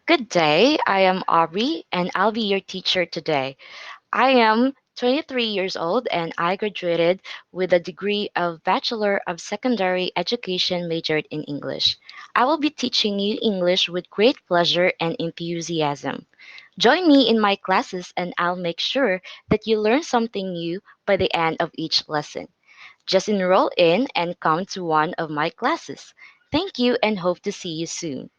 Good day, I am Aubrey and I'll be your teacher today. I am 23 years old and I graduated with a degree of Bachelor of Secondary Education majored in English. I will be teaching you English with great pleasure and enthusiasm. Join me in my classes and I'll make sure that you learn something new by the end of each lesson. Just enroll in and come to one of my classes. Thank you and hope to see you soon.